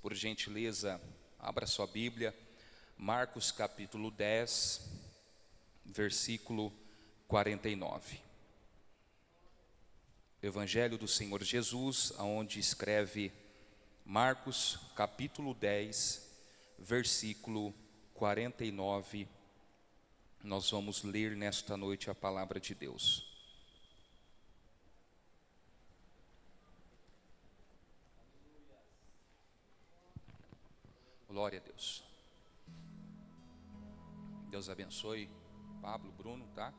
por gentileza, abra sua Bíblia, Marcos capítulo 10, versículo 49. Evangelho do Senhor Jesus, aonde escreve Marcos capítulo 10, versículo 49. Nós vamos ler nesta noite a palavra de Deus. Glória a Deus. Deus abençoe Pablo, Bruno, tá?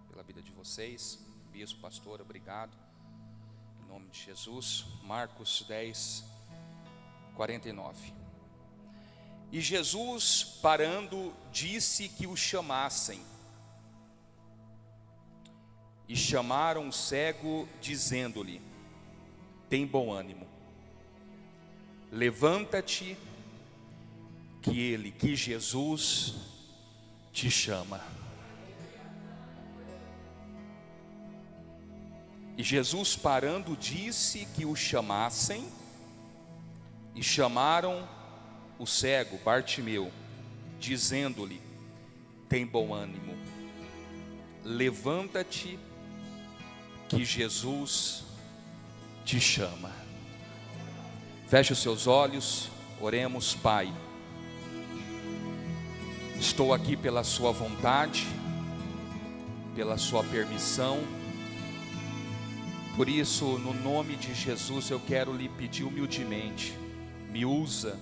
Pela vida de vocês. Bispo, pastor, obrigado. Em nome de Jesus. Marcos 10, 49. E Jesus, parando, disse que o chamassem. E chamaram o cego, dizendo-lhe: tem bom ânimo, levanta-te, que Jesus te chama. E Jesus, parando, disse que o chamassem, e chamaram o cego, Bartimeu, dizendo-lhe: tem bom ânimo, levanta-te, que Jesus te chama. Feche os seus olhos, oremos. Pai, estou aqui pela sua vontade, pela sua permissão. Por isso, no nome de Jesus, eu quero lhe pedir humildemente: me usa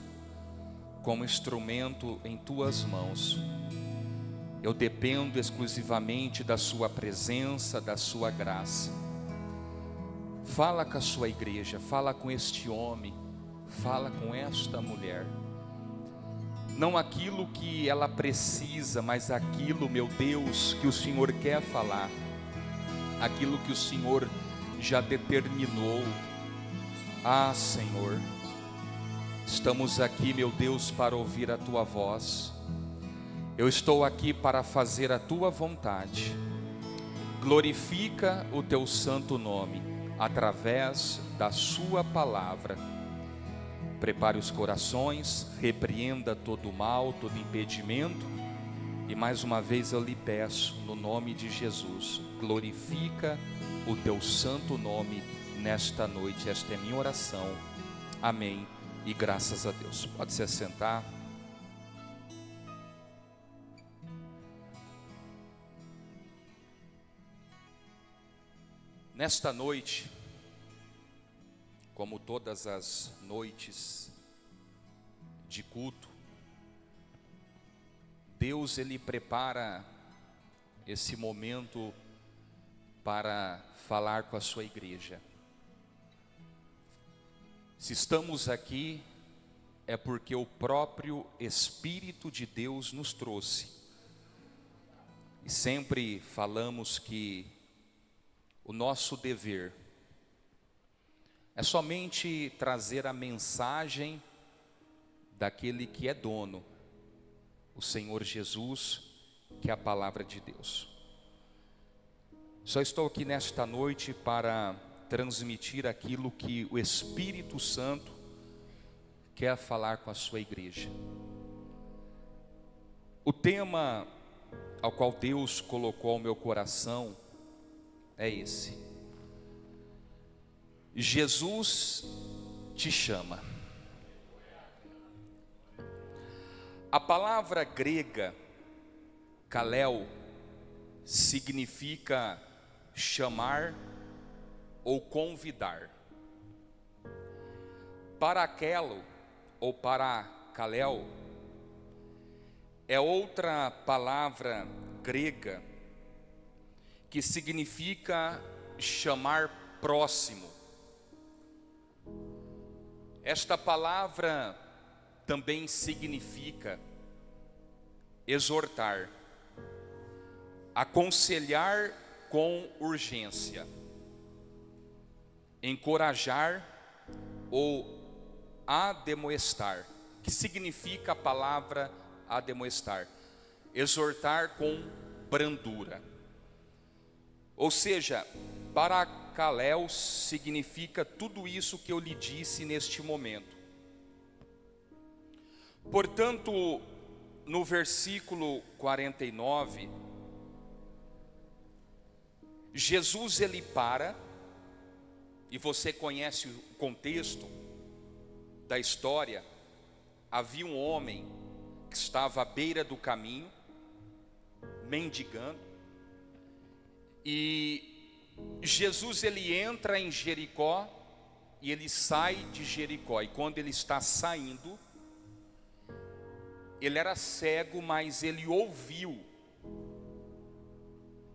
como instrumento em tuas mãos. Eu dependo exclusivamente da sua presença, da sua graça. Fala com a sua igreja, fala com este homem, fala com esta mulher. Não aquilo que ela precisa, mas aquilo, meu Deus, que o Senhor quer falar. Aquilo que o Senhor já determinou. Ah, Senhor, estamos aqui, meu Deus, para ouvir a Tua voz. Eu estou aqui para fazer a Tua vontade. Glorifica o Teu santo nome, através da Sua palavra. Prepare os corações, repreenda todo o mal, todo impedimento. E mais uma vez eu lhe peço, no nome de Jesus, glorifica o Teu santo nome nesta noite. Esta é a minha oração. Amém. E graças a Deus. Pode se assentar. Nesta noite, como todas as noites de culto, Deus, Ele prepara esse momento para falar com a sua igreja. Se estamos aqui, é porque o próprio Espírito de Deus nos trouxe. E sempre falamos que o nosso dever é somente trazer a mensagem daquele que é dono, o Senhor Jesus, que é a palavra de Deus. Só estou aqui nesta noite para transmitir aquilo que o Espírito Santo quer falar com a sua igreja. O tema ao qual Deus colocou ao meu coração é esse: Jesus te chama. A palavra grega kaleo significa chamar ou convidar. Parakelo ou parakaleo é outra palavra grega que significa chamar próximo. Esta palavra também significa exortar, aconselhar com urgência, encorajar ou ademoestar. Que significa a palavra ademoestar? Exortar com brandura. Ou seja, parakaleo significa tudo isso que eu lhe disse neste momento. Portanto, no versículo 49, Jesus ele para, e você conhece o contexto da história. Havia um homem que estava à beira do caminho, mendigando, e Jesus ele entra em Jericó e ele sai de Jericó, e quando ele está saindo, ele era cego, mas ele ouviu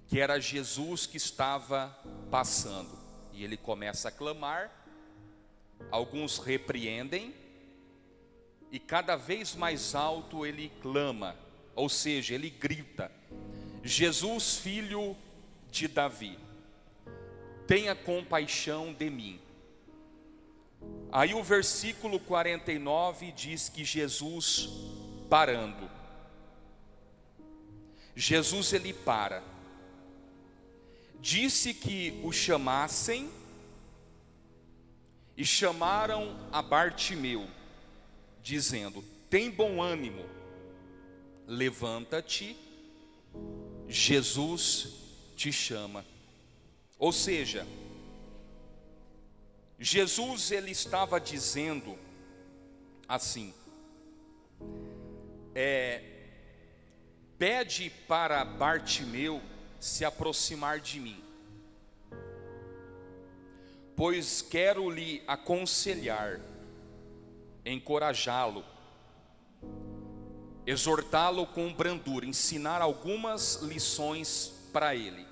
que era Jesus que estava passando, e ele começa a clamar. Alguns repreendem, e cada vez mais alto ele clama, ou seja, ele grita: Jesus, filho de Davi, tenha compaixão de mim. Aí o versículo 49 diz que Jesus parando, Jesus ele para, disse que o chamassem, e chamaram a Bartimeu, dizendo: tem bom ânimo, levanta-te, Jesus te chama. Ou seja, Jesus ele estava dizendo assim: pede para Bartimeu se aproximar de mim, pois quero lhe aconselhar, encorajá-lo, exortá-lo com brandura, ensinar algumas lições para ele,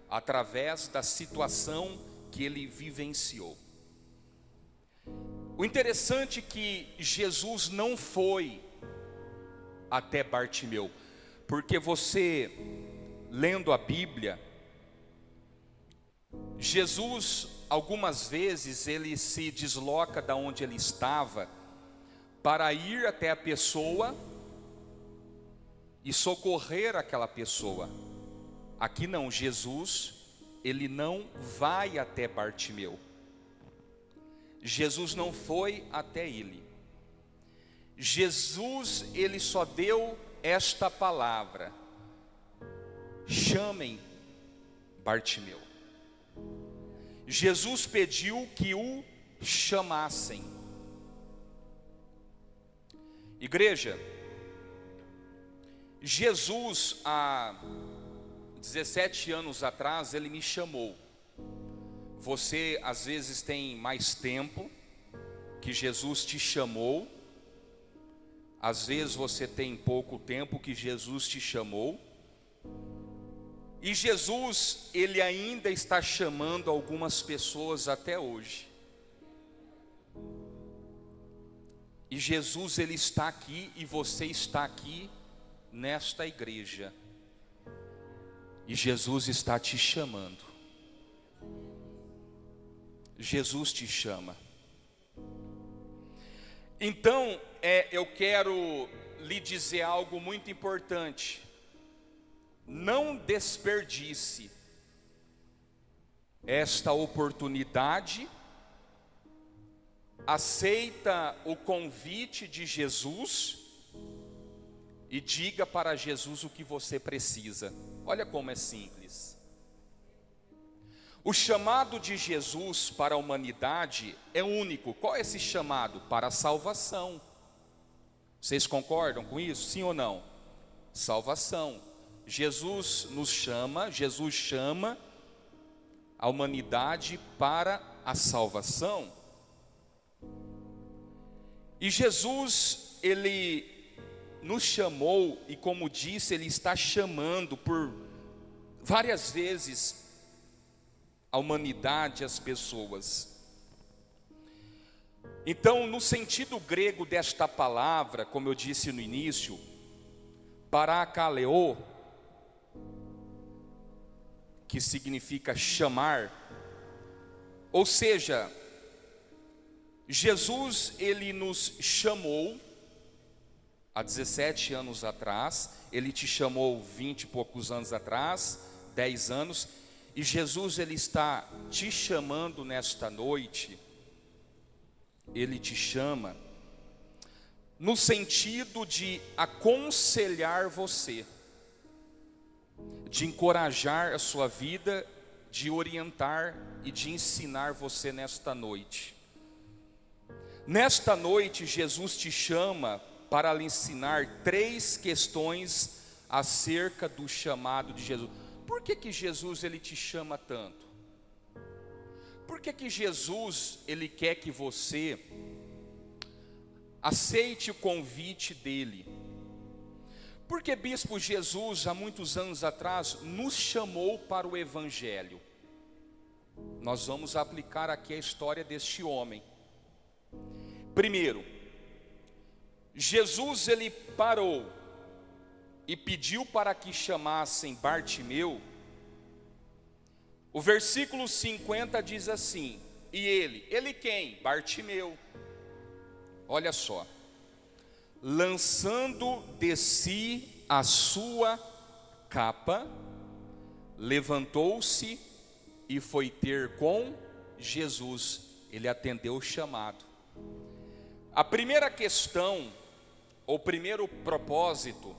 através da situação que ele vivenciou. O interessante é que Jesus não foi até Bartimeu, porque você, lendo a Bíblia, Jesus, algumas vezes, ele se desloca da onde ele estava, para ir até a pessoa e socorrer aquela pessoa. Aqui não, Jesus, ele não vai até Bartimeu. Jesus não foi até ele. Jesus, ele só deu esta palavra: chamem Bartimeu. Jesus pediu que o chamassem. Igreja, Jesus há 17 anos atrás, ele me chamou. Você às vezes tem mais tempo que Jesus te chamou, às vezes você tem pouco tempo que Jesus te chamou, e Jesus, ele ainda está chamando algumas pessoas até hoje. E Jesus, ele está aqui, e você está aqui nesta igreja, e Jesus está te chamando. Jesus te chama. Então, eu quero lhe dizer algo muito importante: não desperdice esta oportunidade. Aceita o convite de Jesus e diga para Jesus o que você precisa. Olha como é simples. O chamado de Jesus para a humanidade é único. Qual é esse chamado? Para a salvação. Vocês concordam com isso? Sim ou não? Salvação. Jesus nos chama, Jesus chama a humanidade para a salvação. E Jesus, ele nos chamou, e como disse, ele está chamando por várias vezes a humanidade, as pessoas. Então, no sentido grego desta palavra, como eu disse no início, parakaleo, que significa chamar, ou seja, Jesus, ele nos chamou há 17 anos atrás, ele te chamou 20 e poucos anos atrás, 10 anos, e Jesus, ele está te chamando nesta noite. Ele te chama no sentido de aconselhar você, de encorajar a sua vida, de orientar e de ensinar você nesta noite. Nesta noite, Jesus te chama para lhe ensinar 3 questões acerca do chamado de Jesus. Por que Jesus ele te chama tanto? Por que Jesus ele quer que você aceite o convite dele? Porque Bispo Jesus, há muitos anos atrás, nos chamou para o Evangelho. Nós vamos aplicar aqui a história deste homem. Primeiro, Jesus ele parou e pediu para que chamassem Bartimeu. O versículo 50 diz assim: e ele quem? Bartimeu. Olha só, lançando de si a sua capa, levantou-se e foi ter com Jesus. Ele atendeu o chamado. A primeira questão, ou primeiro propósito,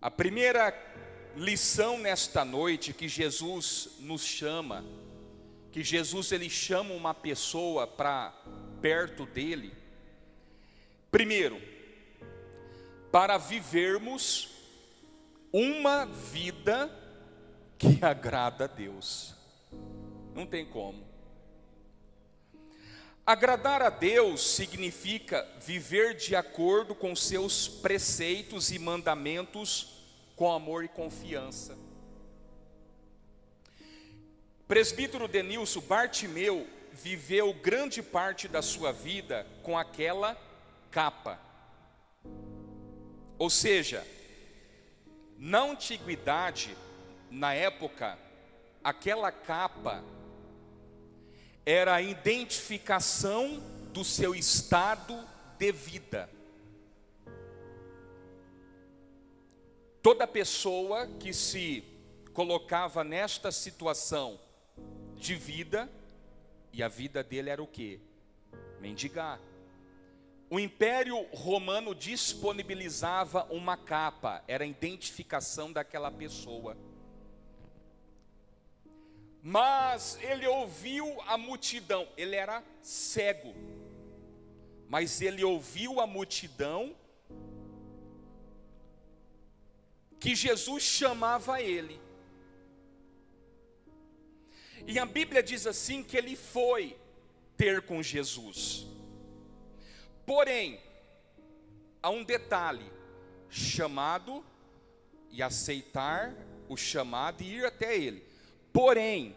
a primeira lição nesta noite que Jesus nos chama, que Jesus ele chama uma pessoa para perto dele. Primeiro, para vivermos uma vida que agrada a Deus. Não tem como. Agradar a Deus significa viver de acordo com seus preceitos e mandamentos com amor e confiança. Presbítero Denilson, Bartimeu viveu grande parte da sua vida com aquela capa. Ou seja, na antiguidade, na época, aquela capa era a identificação do seu estado de vida. Toda pessoa que se colocava nesta situação de vida, e a vida dele era o quê? Mendigar. O Império Romano disponibilizava uma capa, era a identificação daquela pessoa. Mas ele ouviu a multidão, ele era cego, mas ele ouviu a multidão que Jesus chamava ele. E a Bíblia diz assim que ele foi ter com Jesus. Porém, há um detalhe: chamado e aceitar o chamado e ir até ele. Porém,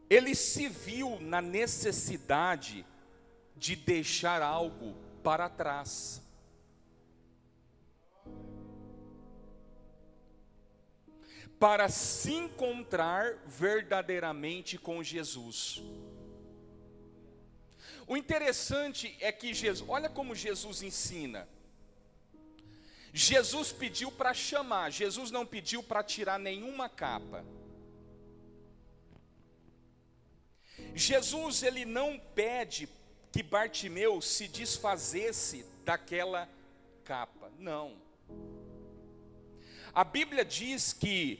ele se viu na necessidade de deixar algo para trás. Para se encontrar verdadeiramente com Jesus. O interessante é que Jesus, olha como Jesus ensina. Jesus pediu para chamar, Jesus não pediu para tirar nenhuma capa. Jesus ele não pede que Bartimeu se desfazesse daquela capa, não. A Bíblia diz que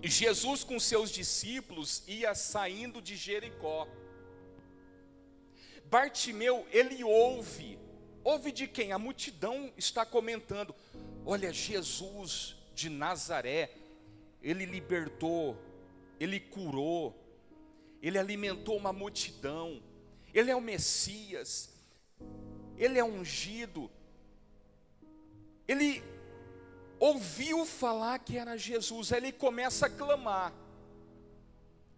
Jesus com seus discípulos ia saindo de Jericó. Bartimeu, ele ouve de quem? A multidão está comentando: olha, Jesus de Nazaré, ele libertou, ele curou, ele alimentou uma multidão, ele é o Messias, ele é ungido. Ele ouviu falar que era Jesus, aí ele começa a clamar: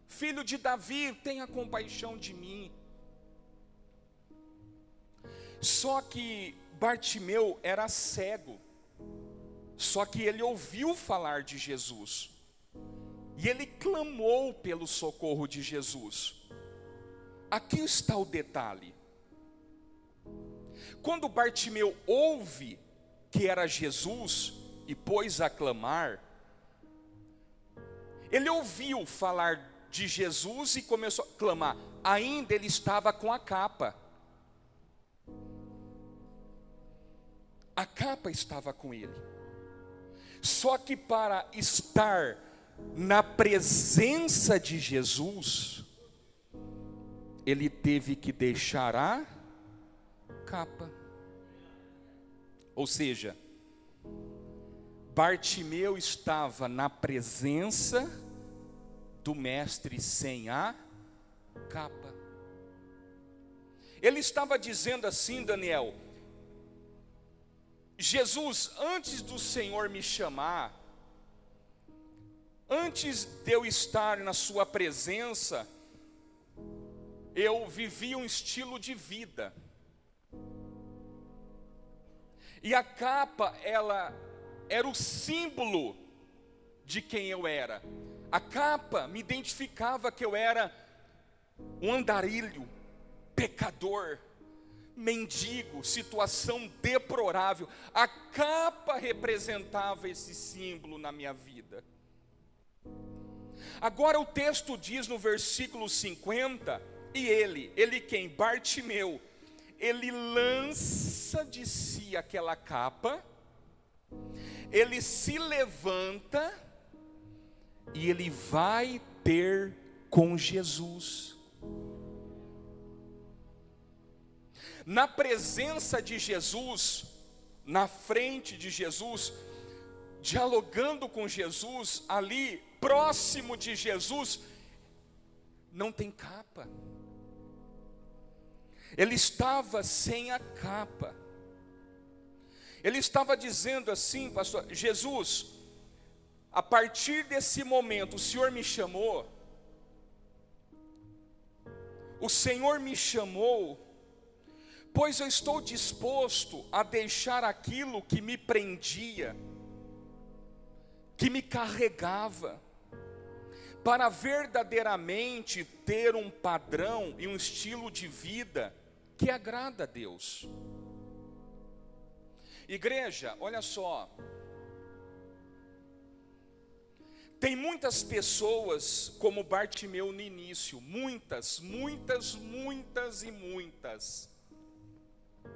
filho de Davi, tenha compaixão de mim. Só que Bartimeu era cego, só que ele ouviu falar de Jesus, e ele clamou pelo socorro de Jesus. Aqui está o detalhe: quando Bartimeu ouve que era Jesus e pôs a clamar, ele ouviu falar de Jesus e começou a clamar. Ainda ele estava com a capa. A capa estava com ele. Só que para estar na presença de Jesus, ele teve que deixar a capa. Ou seja, Bartimeu estava na presença do mestre sem a capa. Ele estava dizendo assim, Daniel: Jesus, antes do Senhor me chamar, antes de eu estar na sua presença, eu vivia um estilo de vida. E a capa, ela era o símbolo de quem eu era. A capa me identificava que eu era um andarilho, pecador, mendigo, situação deplorável. A capa representava esse símbolo na minha vida. Agora o texto diz no versículo 50, e ele quem? Bartimeu, ele lança de si aquela capa, ele se levanta e ele vai ter com Jesus. Na presença de Jesus, na frente de Jesus, dialogando com Jesus, ali próximo de Jesus, não tem capa. Ele estava sem a capa. Ele estava dizendo assim, pastor, Jesus, a partir desse momento, o Senhor me chamou, pois eu estou disposto a deixar aquilo que me prendia, que me carregava, para verdadeiramente ter um padrão e um estilo de vida que agrada a Deus. Igreja, olha só, tem muitas pessoas como Bartimeu no início, muitas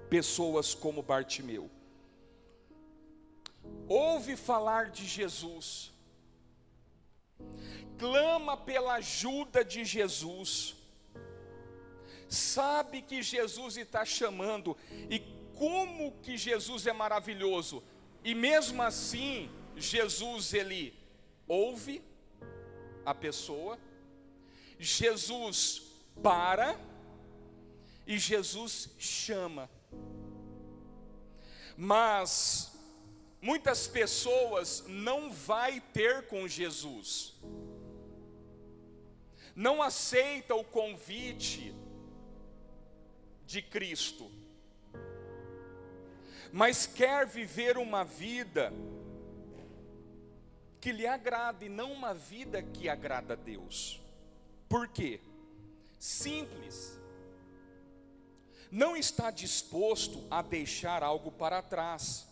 pessoas como Bartimeu. Ouve falar de Jesus, clama pela ajuda de Jesus, sabe que Jesus está chamando, e como que Jesus é maravilhoso, e mesmo assim, Jesus ele ouve a pessoa, Jesus para, e Jesus chama. Mas muitas pessoas não vai ter com Jesus, não aceita o convite de Cristo, mas quer viver uma vida que lhe agrada e não uma vida que agrada a Deus. Por quê? Simples. Não está disposto a deixar algo para trás,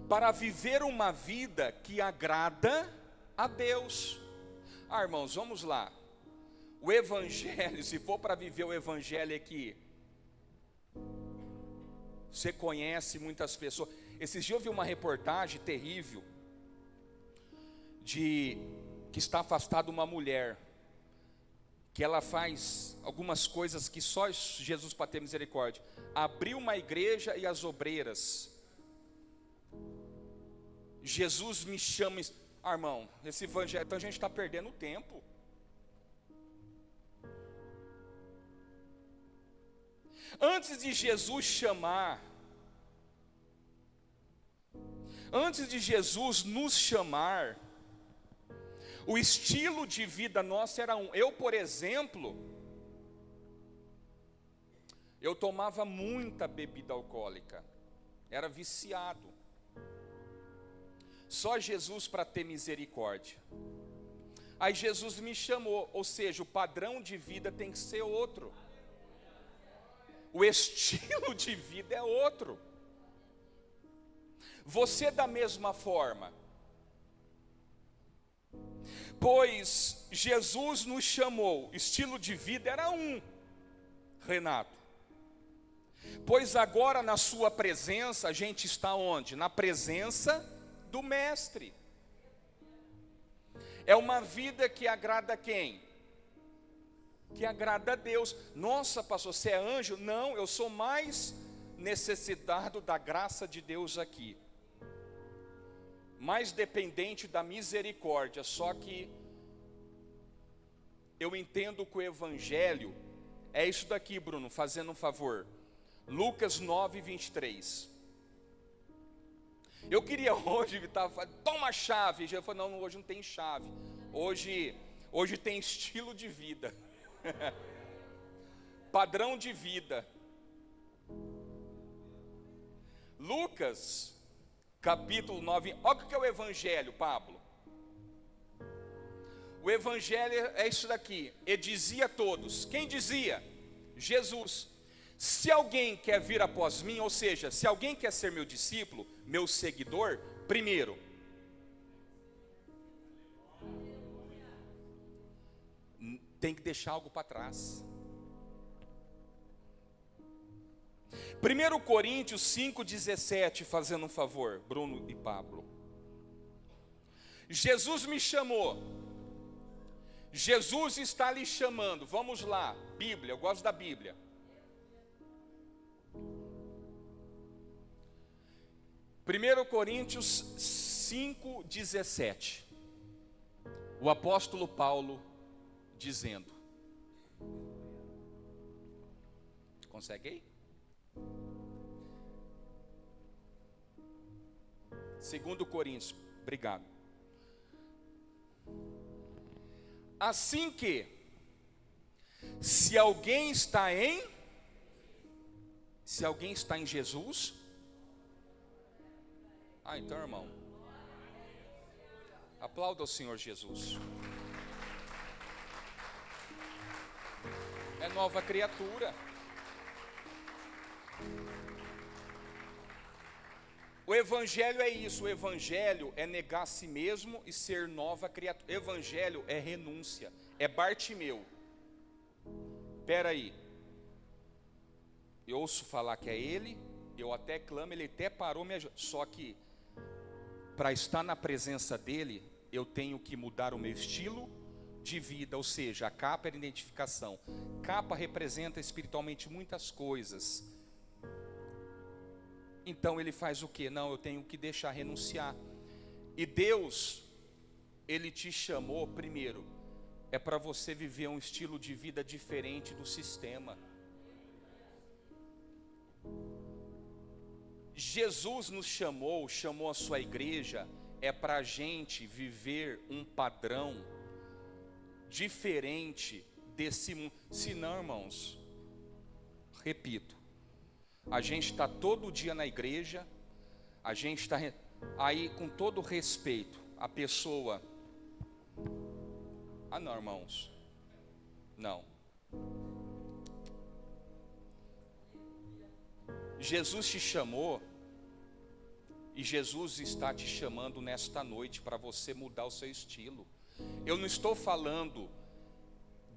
para viver uma vida que agrada a Deus. Irmãos, vamos lá. O Evangelho, se for para viver o Evangelho aqui, você conhece muitas pessoas. Esses dias eu vi uma reportagem terrível, que está afastada uma mulher, que ela faz algumas coisas que só Jesus para ter misericórdia. Abriu uma igreja e as obreiras. Jesus me chama, irmão, esse evangelho, então a gente está perdendo tempo. Antes de Jesus chamar, antes de Jesus nos chamar, o estilo de vida nosso era um. Eu, por exemplo, eu tomava muita bebida alcoólica, era viciado. Só Jesus para ter misericórdia. Aí Jesus me chamou, ou seja, o padrão de vida tem que ser outro. O estilo de vida é outro. Você da mesma forma. Pois Jesus nos chamou, estilo de vida era um, Renato. Pois agora na sua presença, a gente está onde? Na presença do Mestre. É uma vida que agrada a quem? Que agrada a Deus. Nossa, pastor, você é anjo? Não, eu sou mais necessitado da graça de Deus aqui. Mais dependente da misericórdia. Só que eu entendo que o Evangelho é isso daqui, Bruno, fazendo um favor. Lucas 9, 23. Eu queria hoje, toma a chave. Eu falei, não, hoje não tem chave. Hoje tem estilo de vida. Padrão de vida. Lucas, capítulo 9. Olha o que é o Evangelho, Pablo. O Evangelho é isso daqui. E dizia a todos. Quem dizia? Jesus. Se alguém quer vir após mim, ou seja, se alguém quer ser meu discípulo, meu seguidor, primeiro, tem que deixar algo para trás. 1 Coríntios 5,17, fazendo um favor, Bruno e Pablo. Jesus me chamou. Jesus está lhe chamando. Vamos lá, Bíblia, eu gosto da Bíblia. Primeiro Coríntios 5,17. O apóstolo Paulo dizendo. Consegue aí? 2 Coríntios, obrigado. Assim que, se alguém está em Jesus, então, irmão, aplauda o Senhor Jesus. É nova criatura. O Evangelho é isso. O Evangelho é negar a si mesmo e ser nova criatura. Evangelho é renúncia. É Bartimeu. Espera aí. Eu ouço falar que é ele. Eu até clamo, ele até parou me ajudar. Só que para estar na presença dele, eu tenho que mudar o meu estilo de vida, ou seja, a capa é a identificação. Capa representa espiritualmente muitas coisas. Então ele faz o quê? Não, eu tenho que deixar renunciar. E Deus, Ele te chamou primeiro, é para você viver um estilo de vida diferente do sistema. Jesus nos chamou a sua igreja, é para a gente viver um padrão diferente desse mundo. Se não, irmãos, repito, a gente está todo dia na igreja, a gente está aí com todo respeito, a pessoa, não, irmãos, não. Jesus te chamou, e Jesus está te chamando nesta noite para você mudar o seu estilo. Eu não estou falando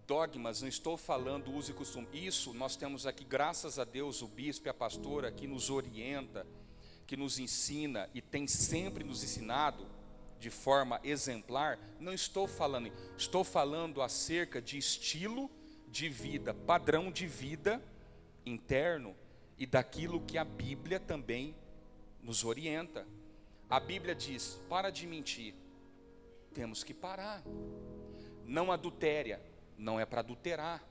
dogmas, não estou falando uso e costume. Isso nós temos aqui, graças a Deus, o bispo e a pastora que nos orienta, que nos ensina e tem sempre nos ensinado de forma exemplar. Não estou falando, estou falando acerca de estilo de vida, padrão de vida interno e daquilo que a Bíblia também nos orienta. A Bíblia diz: para de mentir. Temos que parar. Não adultéria, não é para adulterar.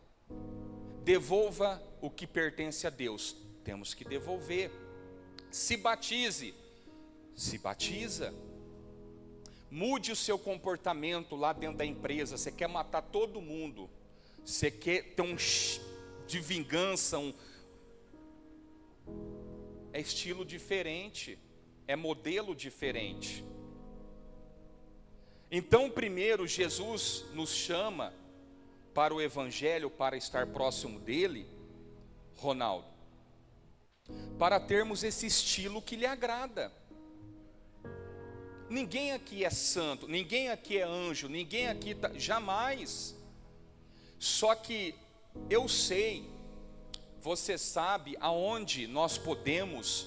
Devolva o que pertence a Deus, temos que devolver. Se batize, se batiza. Mude o seu comportamento lá dentro da empresa. Você quer matar todo mundo, você quer ter de vingança, é estilo diferente, é modelo diferente. Então, primeiro, Jesus nos chama para o Evangelho, para estar próximo dele, Ronaldo, para termos esse estilo que lhe agrada. ninguém aqui é santo, ninguém aqui é anjo, ninguém aqui jamais. Só que eu sei, você sabe aonde nós podemos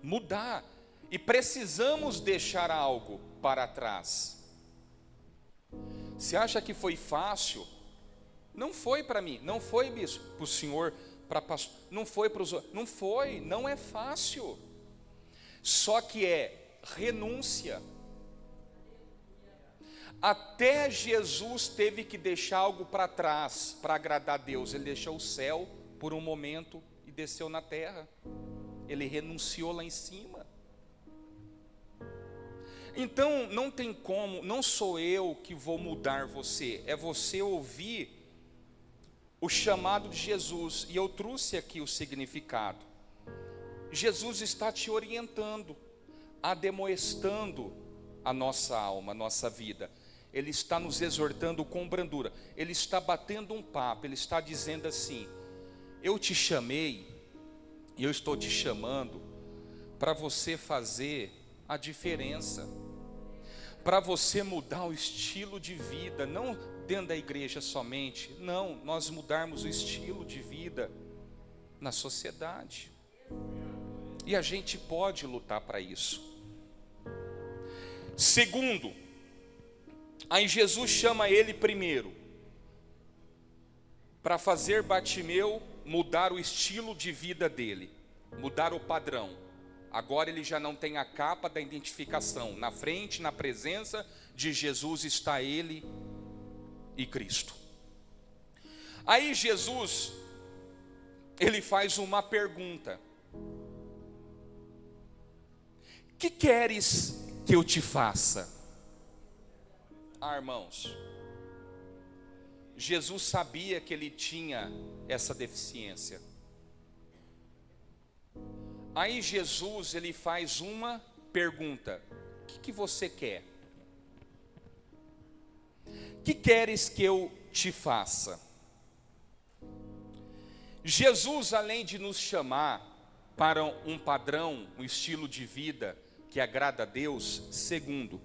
mudar e precisamos deixar algo para trás. Você acha que foi fácil? Não foi para mim, não foi, bispo, para o senhor, para pastor, não foi para os outros, não foi, não é fácil. Só que é renúncia. Até Jesus teve que deixar algo para trás para agradar a Deus. Ele deixou o céu por um momento e desceu na terra. Ele renunciou lá em cima. Então não tem como, não sou eu que vou mudar você, é você ouvir o chamado de Jesus. E eu trouxe aqui o significado. Jesus está te orientando, ademoestando a nossa alma, a nossa vida. Ele está nos exortando com brandura. Ele está batendo um papo, ele está dizendo assim: eu te chamei, e eu estou te chamando para você fazer a diferença, para você mudar o estilo de vida, não dentro da igreja somente, não, nós mudarmos o estilo de vida na sociedade. E a gente pode lutar para isso. Segundo, aí Jesus chama ele primeiro, para fazer Bartimeu mudar o estilo de vida dele, mudar o padrão. Agora ele já não tem a capa da identificação. Na frente, na presença de Jesus está ele e Cristo. Aí Jesus, ele faz uma pergunta: que queres que eu te faça? Irmãos, Jesus sabia que ele tinha essa deficiência. Aí Jesus, ele faz uma pergunta: o que você quer? Que queres que eu te faça? Jesus, além de nos chamar para um padrão, um estilo de vida que agrada a Deus, segundo,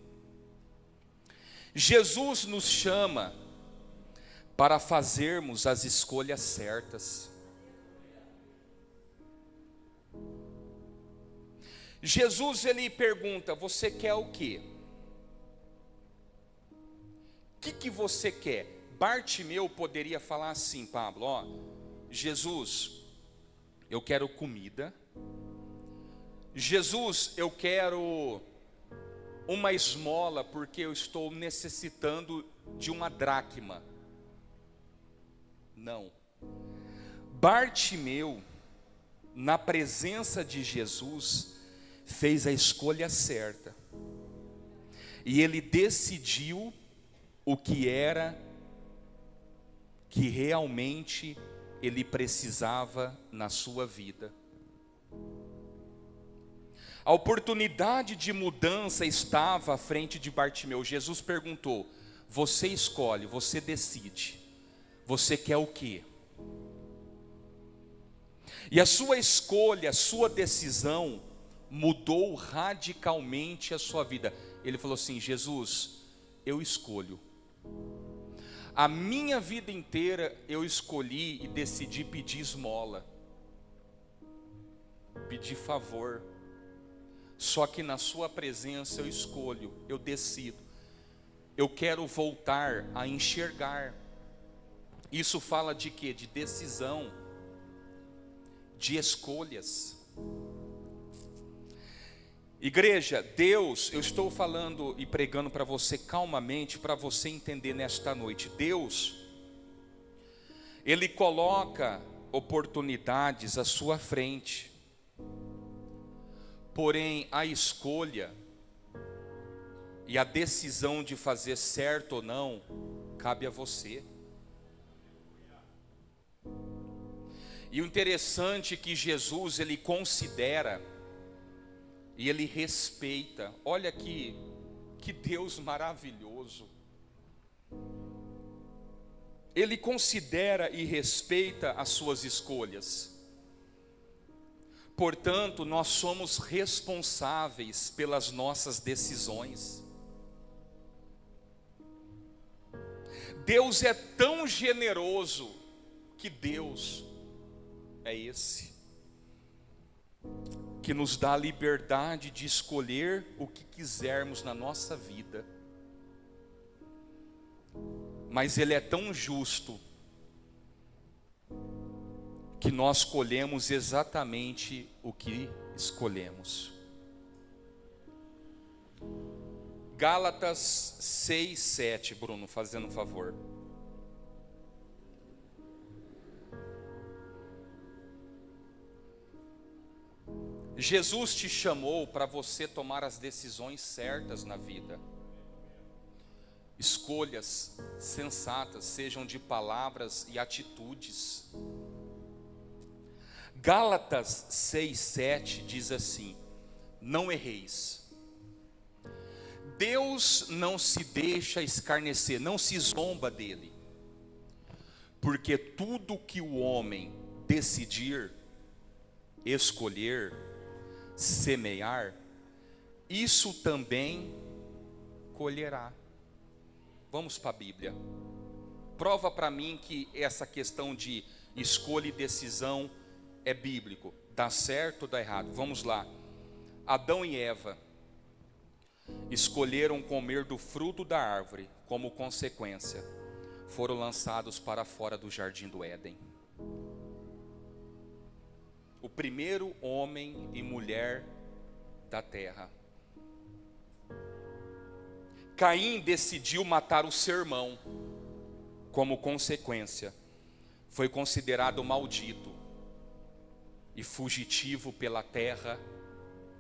Jesus nos chama para fazermos as escolhas certas. Jesus, ele pergunta: você quer o quê? O que você quer? Bartimeu poderia falar assim: Pablo, ó, Jesus, eu quero comida. Jesus, eu quero uma esmola porque eu estou necessitando de uma dracma. Não. Bartimeu, na presença de Jesus, fez a escolha certa. E ele decidiu o que era que realmente ele precisava na sua vida. A oportunidade de mudança estava à frente de Bartimeu. Jesus perguntou: você escolhe, você decide. Você quer o quê? E a sua escolha, a sua decisão mudou radicalmente a sua vida. Ele falou assim: Jesus, eu escolho. A minha vida inteira eu escolhi e decidi pedir esmola, pedir favor. Só que na sua presença eu escolho, eu decido. Eu quero voltar a enxergar. Isso fala de quê? De decisão, de escolhas. Igreja, Deus, eu estou falando e pregando para você calmamente, para você entender nesta noite. Deus, Ele coloca oportunidades à sua frente, porém a escolha e a decisão de fazer certo ou não, cabe a você. E o interessante é que Jesus, ele considera e ele respeita. Olha que Deus maravilhoso. Ele considera e respeita as suas escolhas. Portanto, nós somos responsáveis pelas nossas decisões. Deus é tão generoso que Deus é esse, que nos dá a liberdade de escolher o que quisermos na nossa vida. Mas Ele é tão justo que nós escolhemos exatamente o que escolhemos. Gálatas 6, 7, Bruno, fazendo um favor. Jesus te chamou para você tomar as decisões certas na vida. Escolhas sensatas, sejam de palavras e atitudes. Gálatas 6, 7 diz assim: não erreis. Deus não se deixa escarnecer, não se zomba dele. Porque tudo que o homem decidir, escolher, semear, isso também colherá. Vamos para a Bíblia. Prova para mim que essa questão de escolha e decisão é bíblico. Dá certo ou dá errado? Vamos lá. Adão e Eva escolheram comer do fruto da árvore. Como consequência, foram lançados para fora do jardim do Éden. O primeiro homem e mulher da terra. Caim decidiu matar o seu irmão. Como consequência, foi considerado maldito e fugitivo pela terra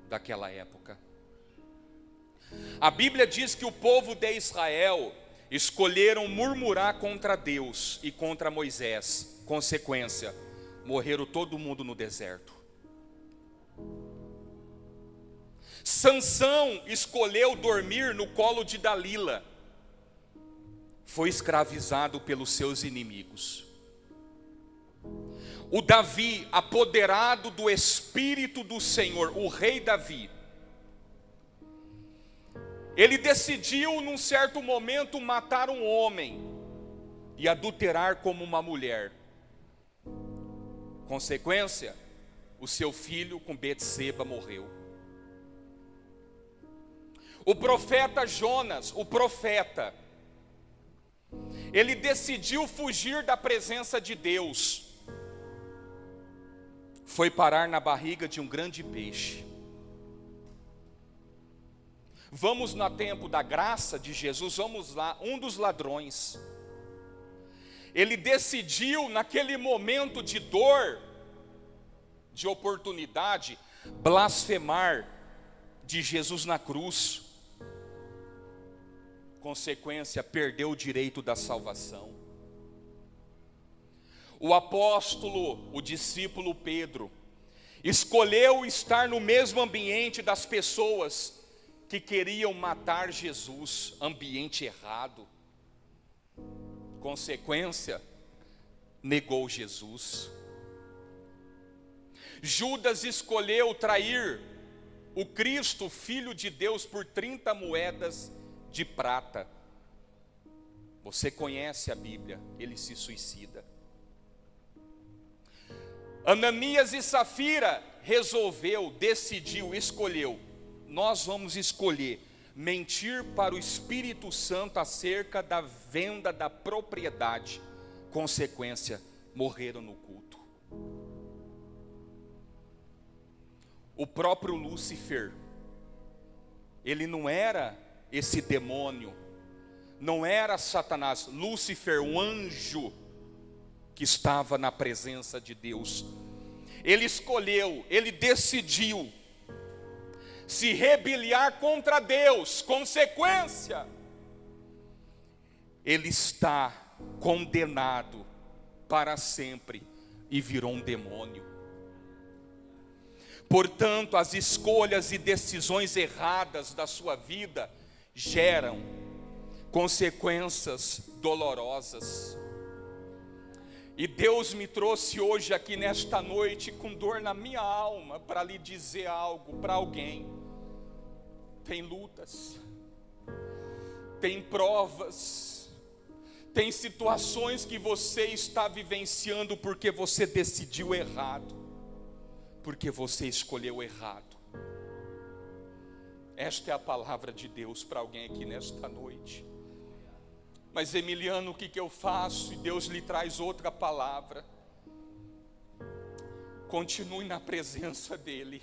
daquela época. A Bíblia diz que o povo de Israel escolheram murmurar contra Deus e contra Moisés. Consequência, morreram todo mundo no deserto. Sansão escolheu dormir no colo de Dalila. Foi escravizado pelos seus inimigos. O Davi, apoderado do Espírito do Senhor, o rei Davi, ele decidiu num certo momento matar um homem e adulterar como uma mulher. Consequência, o seu filho com Betseba morreu. O profeta Jonas, ele decidiu fugir da presença de Deus. Foi parar na barriga de um grande peixe. Vamos no tempo da graça de Jesus, vamos lá, um dos ladrões. Ele decidiu naquele momento de dor, de oportunidade, blasfemar de Jesus na cruz. Consequência, perdeu o direito da salvação. O apóstolo, o discípulo Pedro, escolheu estar no mesmo ambiente das pessoas que queriam matar Jesus, ambiente errado. Consequência, negou Jesus. Judas escolheu trair o Cristo, Filho de Deus, por 30 moedas de prata. Você conhece a Bíblia, ele se suicida. Ananias e Safira decidiu, escolheu. Nós vamos escolher mentir para o Espírito Santo acerca da venda da propriedade. Consequência, morreram no culto. O próprio Lúcifer, ele não era esse demônio, não era Satanás. Lúcifer, um anjo que estava na presença de Deus, ele escolheu, ele decidiu se rebeliar contra Deus. Consequência, ele está condenado para sempre e virou um demônio. Portanto, as escolhas e decisões erradas da sua vida geram consequências dolorosas. E Deus me trouxe hoje aqui nesta noite com dor na minha alma para lhe dizer algo para alguém. Tem lutas, tem provas, tem situações que você está vivenciando porque você decidiu errado, porque você escolheu errado. Esta é a palavra de Deus para alguém aqui nesta noite. Mas Emiliano, o que eu faço? E Deus lhe traz outra palavra. Continue na presença dEle,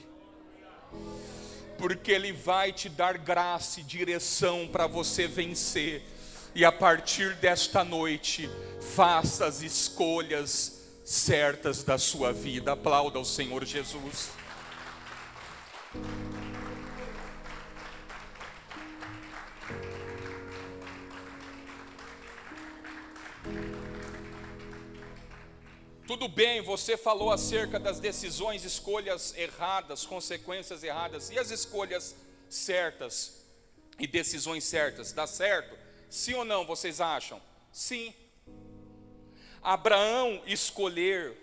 porque Ele vai te dar graça e direção para você vencer. E a partir desta noite, faça as escolhas certas da sua vida. Aplauda ao Senhor Jesus. Tudo bem, você falou acerca das decisões, escolhas erradas, consequências erradas. E as escolhas certas e decisões certas, dá certo? Sim ou não, vocês acham? Sim. Abraão escolheu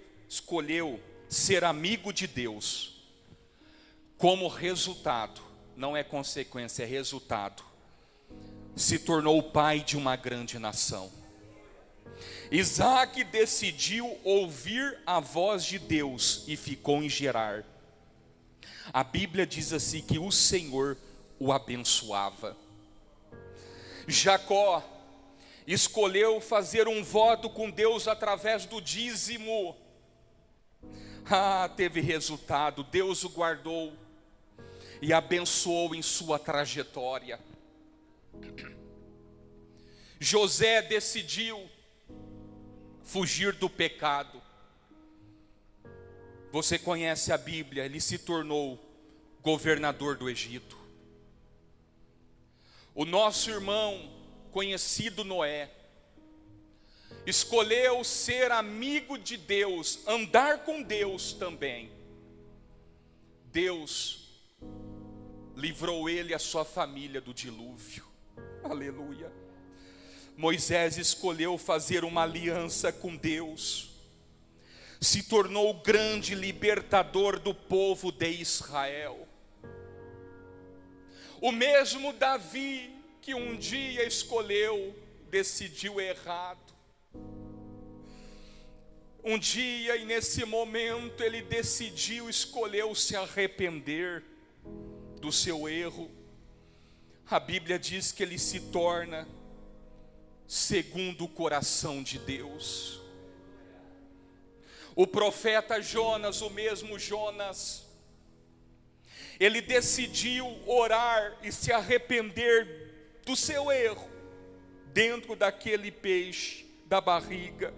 ser amigo de Deus. Como resultado, não é consequência, é resultado, se tornou o pai de uma grande nação. Isaac decidiu ouvir a voz de Deus e ficou em Gerar. A Bíblia diz assim que o Senhor o abençoava. Jacó escolheu fazer um voto com Deus através do dízimo. Teve resultado, Deus o guardou e abençoou em sua trajetória. José decidiu fugir do pecado. Você conhece a Bíblia, ele se tornou governador do Egito. O nosso irmão conhecido Noé escolheu ser amigo de Deus, andar com Deus também. Deus livrou ele e a sua família do dilúvio. Aleluia. Moisés escolheu fazer uma aliança com Deus, se tornou o grande libertador do povo de Israel. O mesmo Davi, que um dia escolheu, decidiu errado. Um dia, e nesse momento, ele decidiu, escolheu se arrepender do seu erro. A Bíblia diz que ele se torna segundo o coração de Deus. O profeta Jonas, o mesmo Jonas, ele decidiu orar e se arrepender do seu erro, dentro daquele peixe da barriga.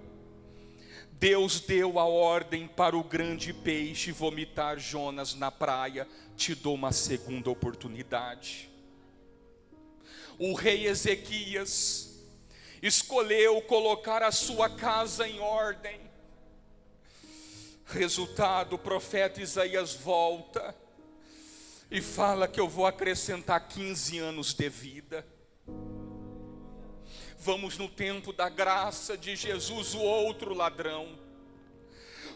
Deus deu a ordem para o grande peixe vomitar Jonas na praia. Te dou uma segunda oportunidade. O rei Ezequias escolheu colocar a sua casa em ordem. Resultado, o profeta Isaías volta e fala que eu vou acrescentar 15 anos de vida. Vamos no tempo da graça de Jesus, o outro ladrão.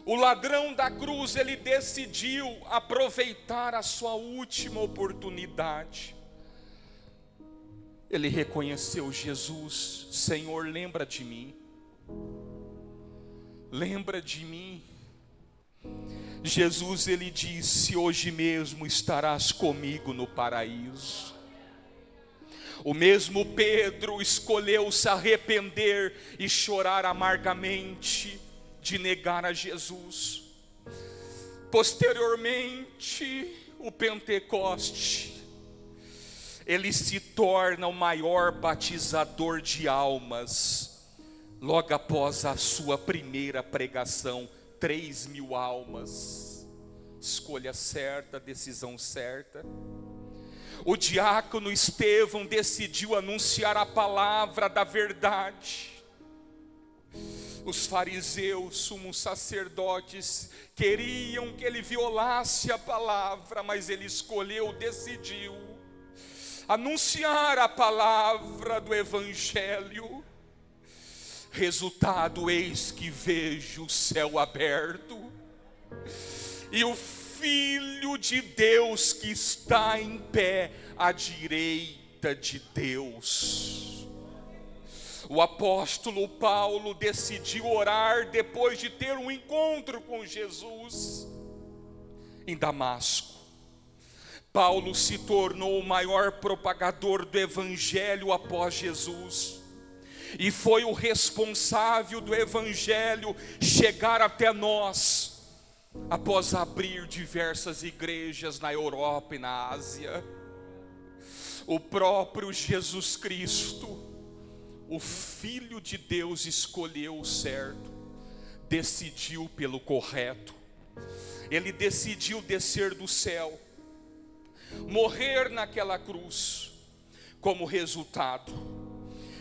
O ladrão da cruz, ele decidiu aproveitar a sua última oportunidade. Ele reconheceu Jesus. Senhor, lembra de mim. Lembra de mim. Jesus, ele disse: hoje mesmo estarás comigo no paraíso. O mesmo Pedro escolheu se arrepender e chorar amargamente de negar a Jesus. Posteriormente, o Pentecoste, ele se torna o maior batizador de almas. Logo após a sua primeira pregação, 3.000 almas. Escolha certa, decisão certa. O diácono Estevão decidiu anunciar a palavra da verdade. Os fariseus, sumos sacerdotes, queriam que ele violasse a palavra, mas ele escolheu, decidiu anunciar a palavra do Evangelho. Resultado, eis que vejo o céu aberto e o Filho de Deus que está em pé à direita de Deus. O apóstolo Paulo decidiu orar depois de ter um encontro com Jesus em Damasco. Paulo se tornou o maior propagador do evangelho após Jesus. E foi o responsável do evangelho chegar até nós, após abrir diversas igrejas na Europa e na Ásia. O próprio Jesus Cristo, o Filho de Deus, escolheu o certo, decidiu pelo correto. Ele decidiu descer do céu, morrer naquela cruz, como resultado,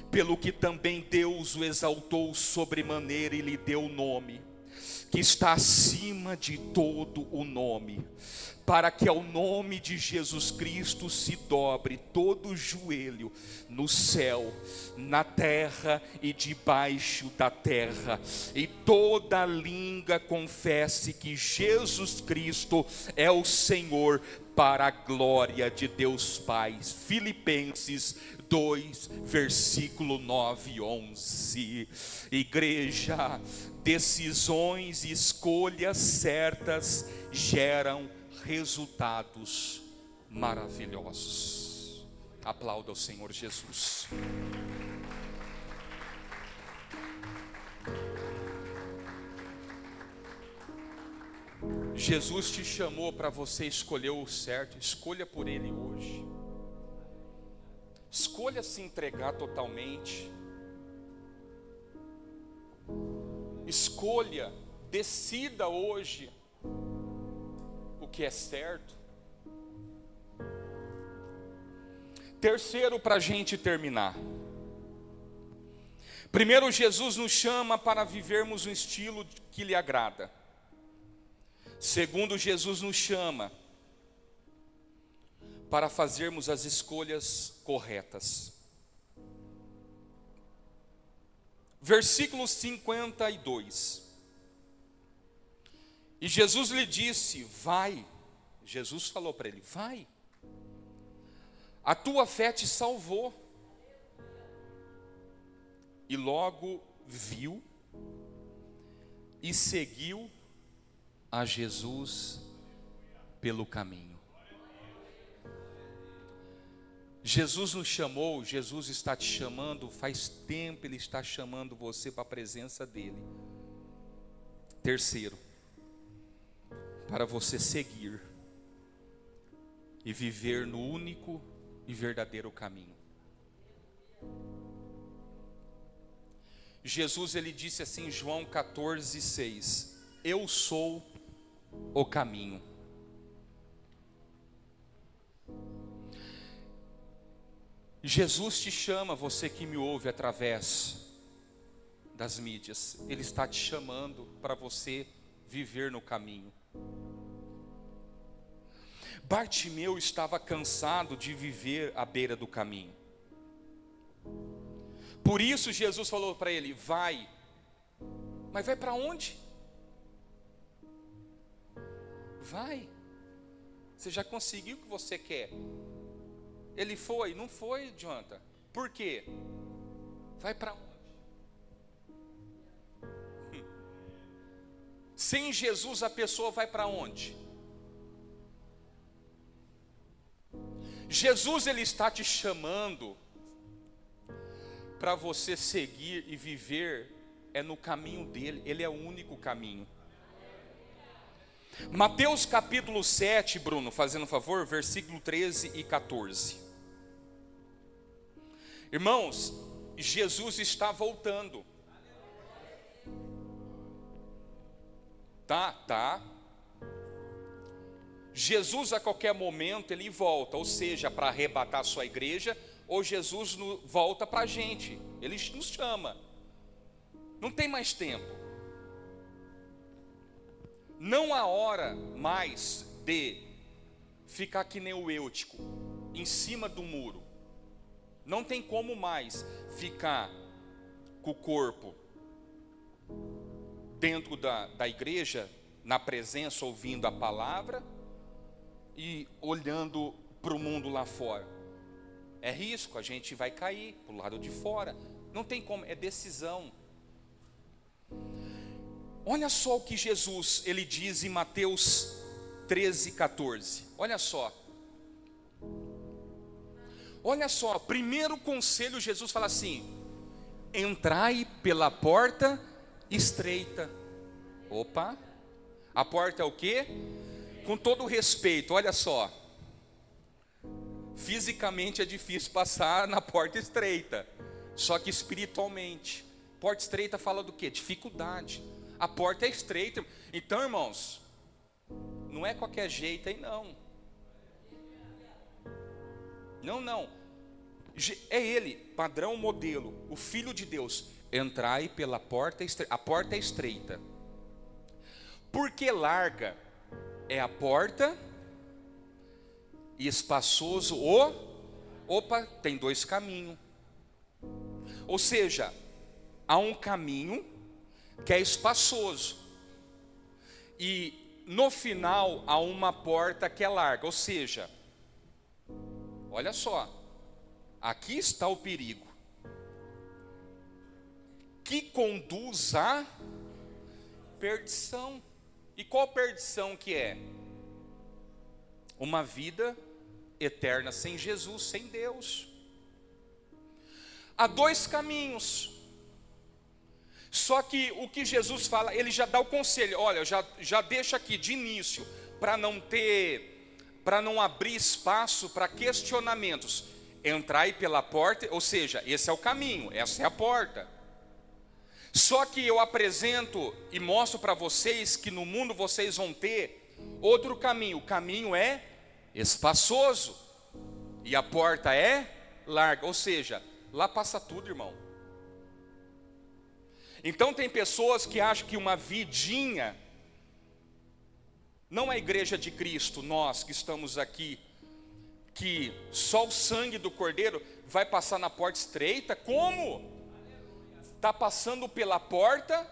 pelo que também Deus o exaltou sobremaneira e lhe deu o nome, que está acima de todo o nome, para que ao nome de Jesus Cristo se dobre todo o joelho, no céu, na terra e debaixo da terra, e toda língua confesse que Jesus Cristo é o Senhor, para a glória de Deus Pai. Filipenses 2, versículo 9 e 11. Igreja, decisões e escolhas certas geram resultados maravilhosos. Aplauda o Senhor Jesus. Jesus te chamou para você escolher o certo. Escolha por Ele hoje. Escolha se entregar totalmente. Escolha, decida hoje o que é certo. Terceiro, para a gente terminar. Primeiro, Jesus nos chama para vivermos um estilo que lhe agrada. Segundo, Jesus nos chama para fazermos as escolhas corretas. Versículo 52. E Jesus lhe disse: vai. Jesus falou para ele: vai, a tua fé te salvou. E logo viu e seguiu a Jesus pelo caminho. Jesus nos chamou, Jesus está te chamando, faz tempo Ele está chamando você para a presença dEle. Terceiro, para você seguir e viver no único e verdadeiro caminho. Jesus, Ele disse assim em João 14, 6: eu sou o caminho. Jesus te chama, você que me ouve através das mídias, Ele está te chamando para você viver no caminho. Bartimeu estava cansado de viver à beira do caminho. Por isso Jesus falou para ele: vai. Mas vai para onde? Vai. Você já conseguiu o que você quer. Ele foi, não foi, adianta. Por quê? Vai para onde? Sem Jesus a pessoa vai para onde? Jesus, Ele está te chamando para você seguir e viver no caminho dEle. Ele é o único caminho. Mateus capítulo 7, Bruno, fazendo favor, versículo 13 e 14. Irmãos, Jesus está voltando. Tá. Jesus a qualquer momento Ele volta, ou seja, para arrebatar a sua igreja, ou Jesus volta para a gente. Ele nos chama. Não tem mais tempo. Não há hora mais de ficar que nem o Eutico, em cima do muro. Não tem como mais ficar com o corpo dentro da igreja, na presença, ouvindo a palavra e olhando para o mundo lá fora. É risco, a gente vai cair para o lado de fora. Não tem como, é decisão. Olha só o que Jesus, ele diz em Mateus 13:14. Olha só. Olha só, primeiro conselho, Jesus fala assim: entrai pela porta estreita. Opa, a porta é o quê? Com todo respeito, olha só. Fisicamente é difícil passar na porta estreita, só que espiritualmente. Porta estreita fala do quê? Dificuldade. A porta é estreita. Então, irmãos, não é qualquer jeito aí não. Não. É ele, padrão, modelo, o Filho de Deus. Entrai pela porta estreita. A porta é estreita. Porque larga é a porta e espaçoso tem dois caminhos. Ou seja, há um caminho que é espaçoso e no final há uma porta que é larga. Ou seja, olha só, aqui está o perigo, que conduz à perdição. E qual perdição que é? Uma vida eterna sem Jesus, sem Deus. Há dois caminhos. Só que o que Jesus fala, ele já dá o conselho. Olha, já deixa aqui de início, para não abrir espaço para questionamentos. Entrai pela porta, ou seja, esse é o caminho, essa é a porta. Só que eu apresento e mostro para vocês que no mundo vocês vão ter outro caminho. O caminho é espaçoso e a porta é larga. Ou seja, lá passa tudo, irmão. Então tem pessoas que acham que uma vidinha, não a igreja de Cristo, nós que estamos aqui, que só o sangue do Cordeiro vai passar na porta estreita. Como? Está passando pela porta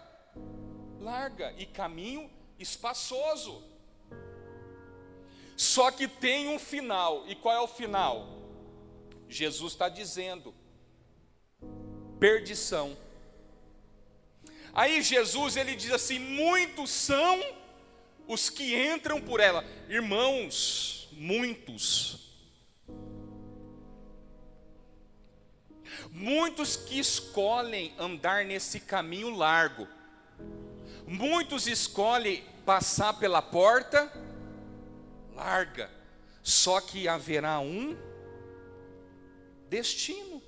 larga e caminho espaçoso. Só que tem um final. E qual é o final? Jesus está dizendo: perdição. Aí Jesus, ele diz assim: muitos são os que entram por ela. Irmãos, muitos que escolhem andar nesse caminho largo. Muitos escolhem passar pela porta larga. Só que haverá um destino.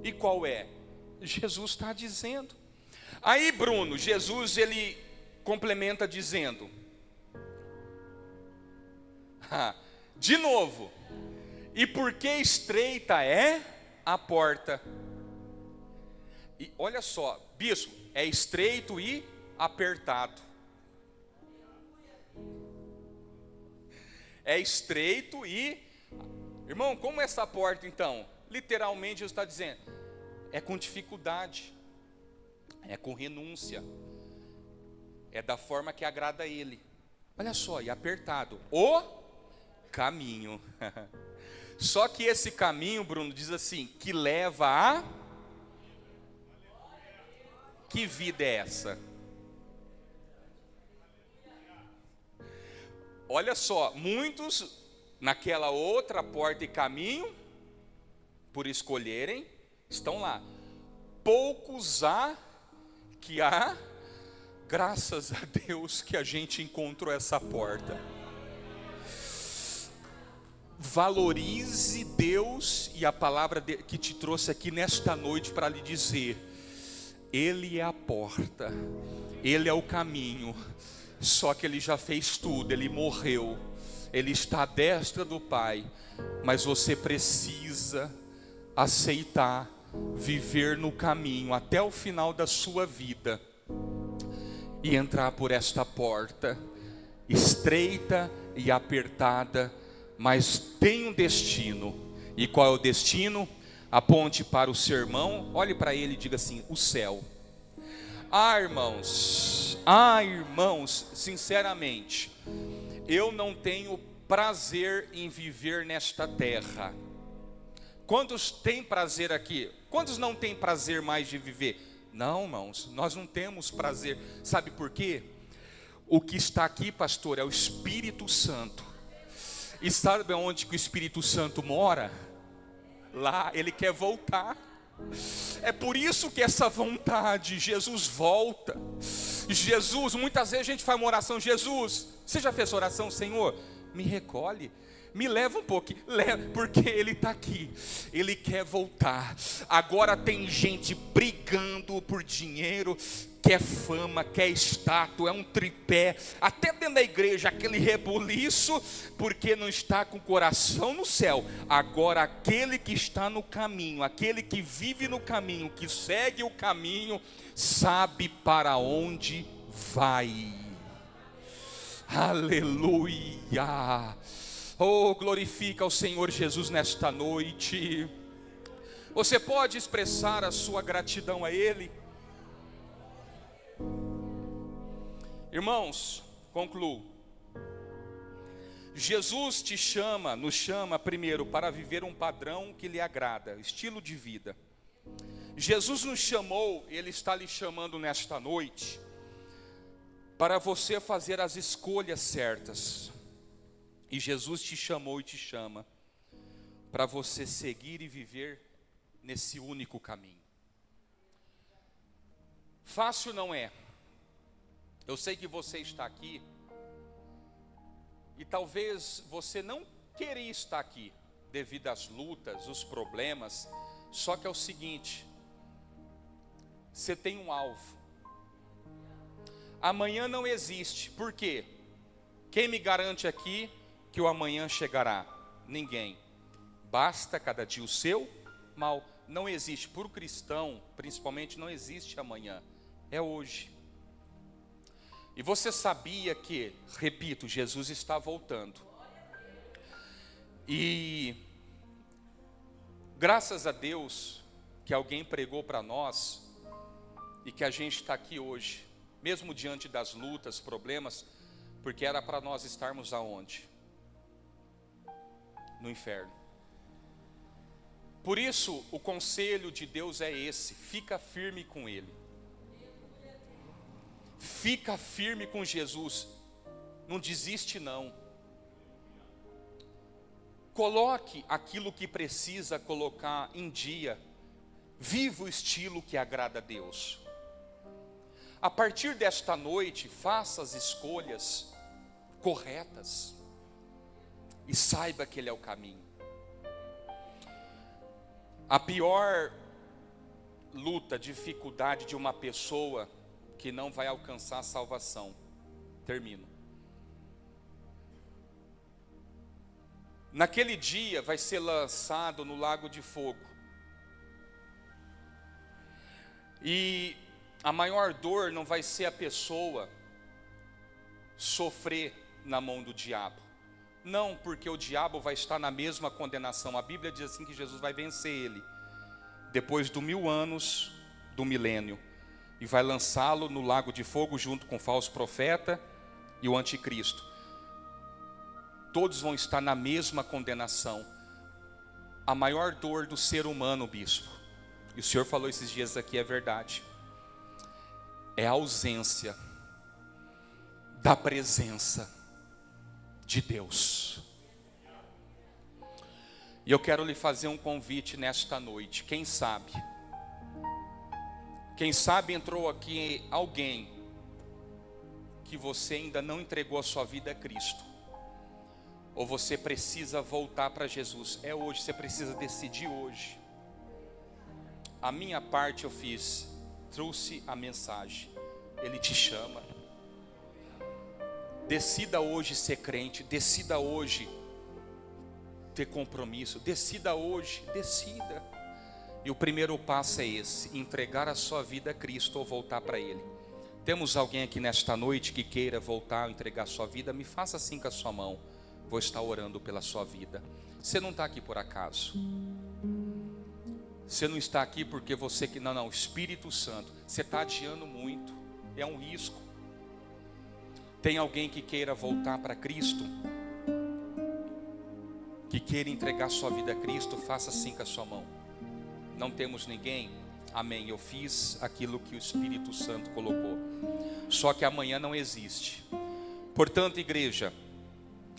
E qual é? Jesus está dizendo. Aí, Bruno, Jesus, ele complementa dizendo, de novo, e porque estreita é a porta. E olha só, bispo, é estreito e apertado. É estreito e... Irmão, como é essa porta então? Literalmente Jesus está dizendo, é com dificuldade, é com renúncia, é da forma que agrada a Ele. Olha só, e apertado, o caminho. Só que esse caminho, Bruno, diz assim, que leva a... Que vida é essa? Olha só, muitos naquela outra porta e caminho, por escolherem, estão lá. Poucos há que há, graças a Deus que a gente encontrou essa porta. Valorize Deus e a palavra que te trouxe aqui nesta noite para lhe dizer: Ele é a porta, Ele é o caminho. Só que Ele já fez tudo, Ele morreu, Ele está à destra do Pai. Mas você precisa aceitar, viver no caminho até o final da sua vida e entrar por esta porta estreita e apertada, mas tem um destino. E qual é o destino? Aponte para o seu irmão, olhe para ele e diga assim: o céu. Irmãos, sinceramente, eu não tenho prazer em viver nesta terra. Quantos têm prazer aqui? Quantos não têm prazer mais de viver? Não, irmãos, nós não temos prazer. Sabe por quê? O que está aqui, pastor, é o Espírito Santo. E sabe onde que o Espírito Santo mora? Lá, ele quer voltar. É por isso que essa vontade, Jesus volta. Jesus, muitas vezes a gente faz uma oração: Jesus, você já fez oração? Senhor, me recolhe, me leva um pouquinho, porque Ele está aqui, Ele quer voltar. Agora tem gente brigando por dinheiro, quer fama, quer estátua, é um tripé, até dentro da igreja, aquele rebuliço, porque não está com o coração no céu. Agora aquele que está no caminho, aquele que vive no caminho, que segue o caminho, sabe para onde vai. Aleluia. Oh, glorifica o Senhor Jesus nesta noite. Você pode expressar a sua gratidão a Ele? Irmãos, concluo. Jesus nos chama primeiro para viver um padrão que lhe agrada, estilo de vida. Jesus nos chamou, Ele está lhe chamando nesta noite, para você fazer as escolhas certas. E Jesus te chamou e te chama para você seguir e viver nesse único caminho. Fácil não é. Eu sei que você está aqui e talvez você não queria estar aqui devido às lutas, os problemas. Só que é o seguinte: você tem um alvo. Amanhã não existe. Por quê? Quem me garante aqui que o amanhã chegará? Ninguém. Basta cada dia o seu mal. Não existe. Para o cristão, principalmente, não existe amanhã. É hoje. E você sabia que, repito, Jesus está voltando. E graças a Deus que alguém pregou para nós e que a gente está aqui hoje, mesmo diante das lutas, problemas, porque era para nós estarmos aonde? No inferno. Por isso, o conselho de Deus é esse: fica firme com Ele. Fica firme com Jesus. Não desiste não. Coloque aquilo que precisa colocar em dia. Viva o estilo que agrada a Deus. A partir desta noite, faça as escolhas corretas e saiba que Ele é o caminho. A pior luta, dificuldade de uma pessoa que não vai alcançar a salvação. Termino. Naquele dia vai ser lançado no lago de fogo. E a maior dor não vai ser a pessoa sofrer na mão do diabo. Não, porque o diabo vai estar na mesma condenação. A Bíblia diz assim que Jesus vai vencer ele depois do 1000 anos do milênio, e vai lançá-lo no lago de fogo junto com o falso profeta e o anticristo. Todos vão estar na mesma condenação. A maior dor do ser humano, bispo, e o senhor falou esses dias aqui, é verdade, é a ausência da presença de Deus. E eu quero lhe fazer um convite nesta noite. Quem sabe entrou aqui alguém que você ainda não entregou a sua vida a Cristo, ou você precisa voltar para Jesus. É hoje, você precisa decidir hoje. A minha parte eu fiz, trouxe a mensagem. Ele te chama. Decida hoje ser crente, decida hoje ter compromisso, decida hoje, decida. E o primeiro passo é esse: entregar a sua vida a Cristo ou voltar para Ele. Temos alguém aqui nesta noite que queira voltar, entregar a sua vida? Me faça assim com a sua mão. Vou estar orando pela sua vida. Você não está aqui por acaso. Você não está aqui porque você que... Não, Espírito Santo, você está adiando muito, é um risco. Tem alguém que queira voltar para Cristo? Que queira entregar sua vida a Cristo? Faça assim com a sua mão. Não temos ninguém? Amém, eu fiz aquilo que o Espírito Santo colocou. Só que amanhã não existe. Portanto, igreja,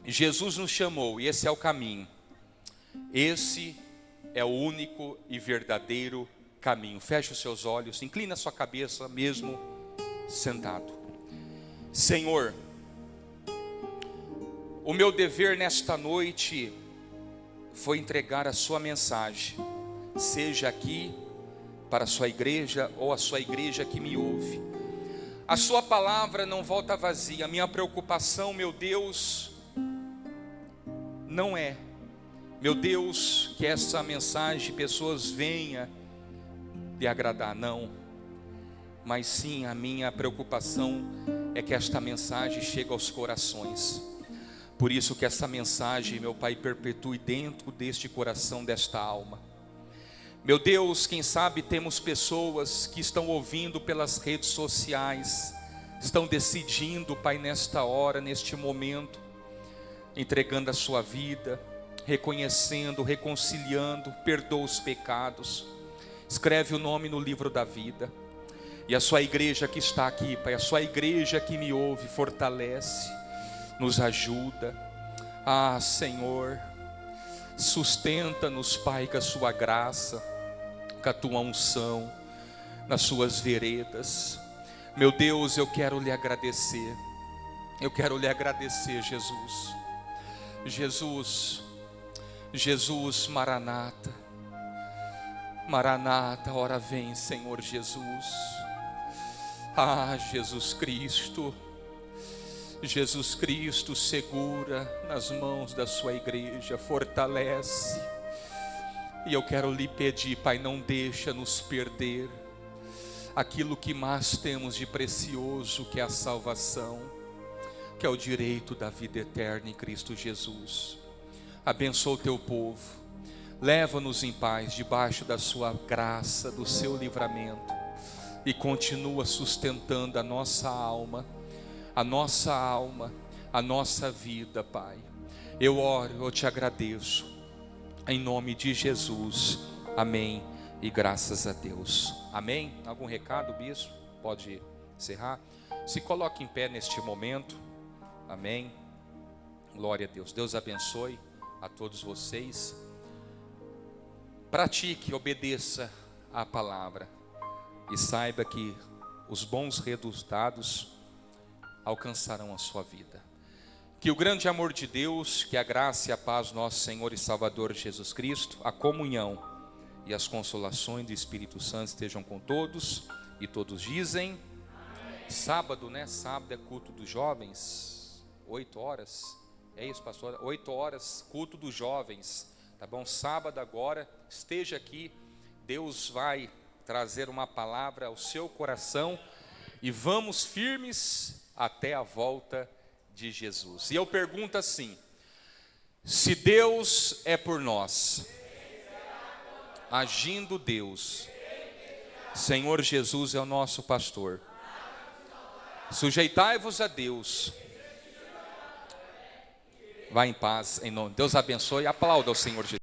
Jesus nos chamou e esse é o caminho. Esse é o único e verdadeiro caminho. Feche os seus olhos, inclina a sua cabeça mesmo sentado. Senhor, o meu dever nesta noite foi entregar a sua mensagem, seja aqui para a sua igreja ou a sua igreja que me ouve. A sua palavra não volta vazia. A minha preocupação, meu Deus, não é, meu Deus, que essa mensagem pessoas venha lhe agradar, não. Mas sim, a minha preocupação é que esta mensagem chegue aos corações. Por isso que essa mensagem, meu Pai, perpetue dentro deste coração, desta alma. Meu Deus, quem sabe temos pessoas que estão ouvindo pelas redes sociais, estão decidindo, Pai, nesta hora, neste momento, entregando a sua vida, reconhecendo, reconciliando, perdoa os pecados, escreve o nome no livro da vida. E a sua igreja que está aqui, Pai, a sua igreja que me ouve, fortalece, nos ajuda. Ah, Senhor, sustenta-nos, Pai, com a sua graça, com a tua unção, nas suas veredas. Meu Deus, eu quero lhe agradecer. Eu quero lhe agradecer, Jesus. Jesus, Jesus, Maranata. Maranata, ora vem, Senhor Jesus. Ah, Jesus Cristo. Jesus Cristo, segura nas mãos da sua igreja, fortalece. E eu quero lhe pedir, Pai, não deixa nos perder aquilo que mais temos de precioso, que é a salvação, que é o direito da vida eterna em Cristo Jesus. Abençoa o teu povo, leva-nos em paz debaixo da sua graça, do seu livramento, e continua sustentando a nossa alma, a nossa vida, Pai. Eu oro, eu te agradeço, em nome de Jesus, amém, e graças a Deus, amém. Algum recado, bispo? Pode encerrar. Se coloque em pé neste momento, amém, glória a Deus. Deus abençoe a todos vocês. Pratique, obedeça a palavra, e saiba que os bons resultados alcançarão a sua vida. Que o grande amor de Deus, que a graça e a paz do nosso Senhor e Salvador Jesus Cristo, a comunhão e as consolações do Espírito Santo estejam com todos, e todos dizem amém. Sábado, né? Sábado é culto dos jovens, 8 horas, é isso, pastor? 8 horas, culto dos jovens, tá bom? Sábado agora, esteja aqui, Deus vai trazer uma palavra ao seu coração, e vamos firmes até a volta de Jesus. E eu pergunto assim: se Deus é por nós, agindo Deus, Senhor Jesus é o nosso pastor. Sujeitai-vos a Deus. Vá em paz, em nome. Deus abençoe. Aplauda ao Senhor Jesus.